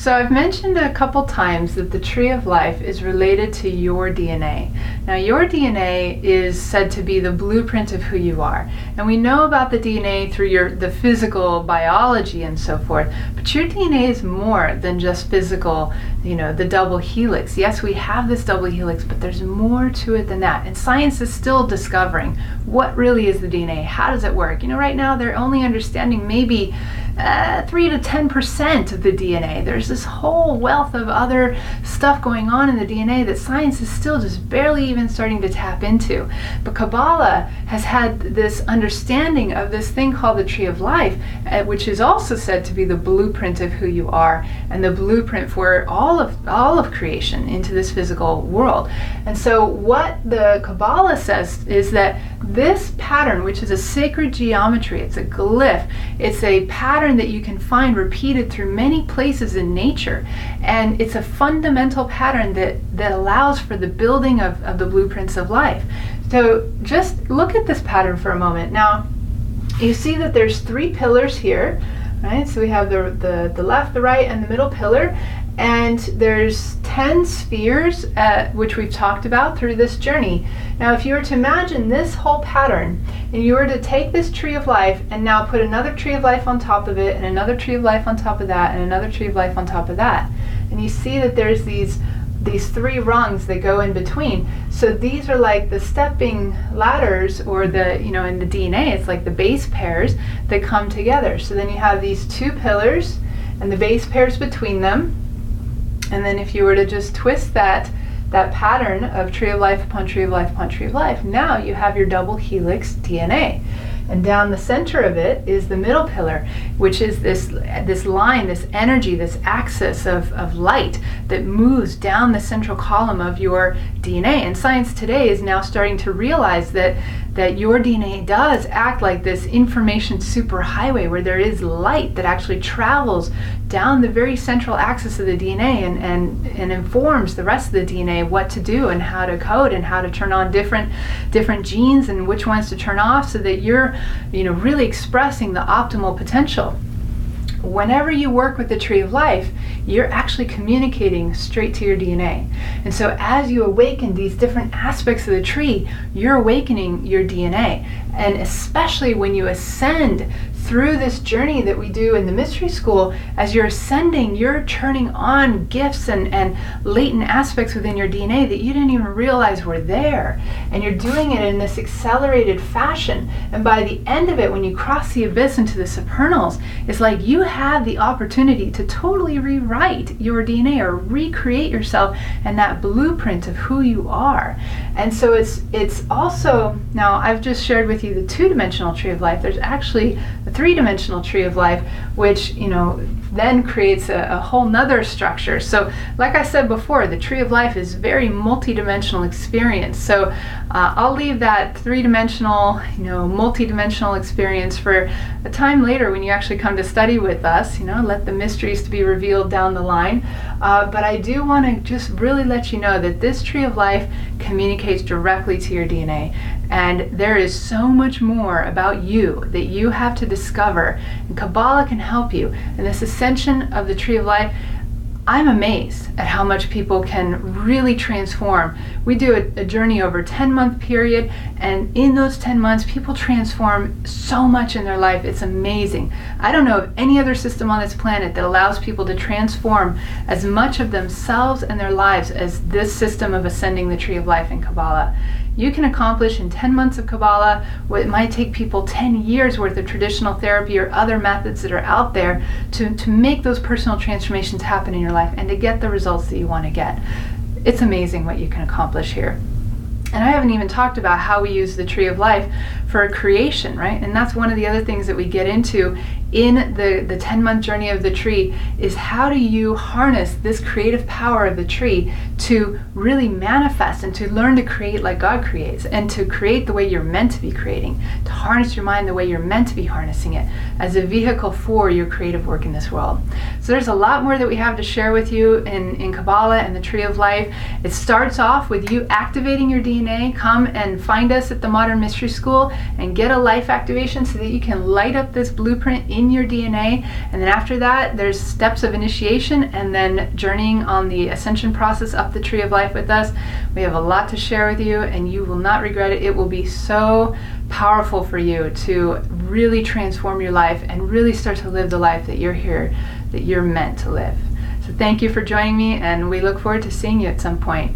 So I've mentioned a couple times that the tree of life is related to your DNA. Now your DNA is said to be the blueprint of who you are. And we know about the DNA through the physical biology and so forth, but your DNA is more than just physical, the double helix. Yes, we have this double helix, but there's more to it than that. And science is still discovering what really is the DNA. How does it work? Right now they're only understanding maybe 3 to 10% of the DNA. There's this whole wealth of other stuff going on in the DNA that science is still just barely even starting to tap into. But Kabbalah has had this understanding of this thing called the tree of life, which is also said to be the blueprint of who you are and the blueprint for all of creation into this physical world. And so what the Kabbalah says is that this pattern, which is a sacred geometry, it's a glyph, it's a pattern that you can find repeated through many places in nature, and it's a fundamental pattern that allows for the building of the blueprints of life. So just look at this pattern for a moment. Now you see that there's 3 pillars here, right? So we have the left, the right, and the middle pillar, and there's 10 spheres which we've talked about through this journey. Now if you were to imagine this whole pattern and you were to take this tree of life and now put another tree of life on top of it and another tree of life on top of that and another tree of life on top of that, and you see that there's these 3 rungs that go in between. So these are like the stepping ladders, or in the DNA it's like the base pairs that come together. So then you have these 2 pillars and the base pairs between them. And then if you were to just twist that pattern of tree of life upon tree of life upon tree of life, now you have your double helix DNA. And down the center of it is the middle pillar, which is this line, this energy, this axis of light that moves down the central column of your DNA. And science today is now starting to realize that your DNA does act like this information superhighway, where there is light that actually travels down the very central axis of the DNA and informs the rest of the DNA what to do and how to code and how to turn on different genes and which ones to turn off, so that you're really expressing the optimal potential. Whenever you work with the tree of life, you're actually communicating straight to your DNA. And so as you awaken these different aspects of the tree, you're awakening your DNA. And especially when you ascend through this journey that we do in the mystery school, as you're ascending, you're turning on gifts and latent aspects within your DNA that you didn't even realize were there. And you're doing it in this accelerated fashion. And by the end of it, when you cross the abyss into the supernals, it's like you have the opportunity to totally rewrite your DNA or recreate yourself and that blueprint of who you are. And so it's also, now I've just shared with you the 2-dimensional tree of life. There's actually a 3-dimensional tree of life, which then creates a whole nother structure. So like I said before, the tree of life is very multi-dimensional experience. So I'll leave that 3-dimensional, multi-dimensional experience for a time later when you actually come to study with us, let the mysteries to be revealed down the line. But I do want to just really let you know that this tree of life communicates directly to your DNA. And there is so much more about you that you have to discover, and Kabbalah can help you. And this ascension of the tree of life, I'm amazed at how much people can really transform. We do a journey over a 10-month period, and in those 10 months, people transform so much in their life. It's amazing. I don't know of any other system on this planet that allows people to transform as much of themselves and their lives as this system of ascending the tree of life in Kabbalah. You can accomplish in 10 months of Kabbalah what it might take people 10 years worth of traditional therapy or other methods that are out there to make those personal transformations happen in your life and to get the results that you want to get. It's amazing what you can accomplish here. And I haven't even talked about how we use the tree of life for creation, right? And that's one of the other things that we get into in the 10-month journey of the tree, is how do you harness this creative power of the tree to really manifest and to learn to create like God creates, and to create the way you're meant to be creating, to harness your mind the way you're meant to be harnessing it as a vehicle for your creative work in this world. So there's a lot more that we have to share with you in Kabbalah and the tree of life. It starts off with you activating your DNA. Come and find us at the Modern Mystery School and get a life activation so that you can light up this blueprint in your DNA. And then after that, there's steps of initiation and then journeying on the ascension process up the tree of life with us. We have a lot to share with you, and you will not regret it. It will be so powerful for you to really transform your life and really start to live the life that you're meant to live. So thank you for joining me, and we look forward to seeing you at some point.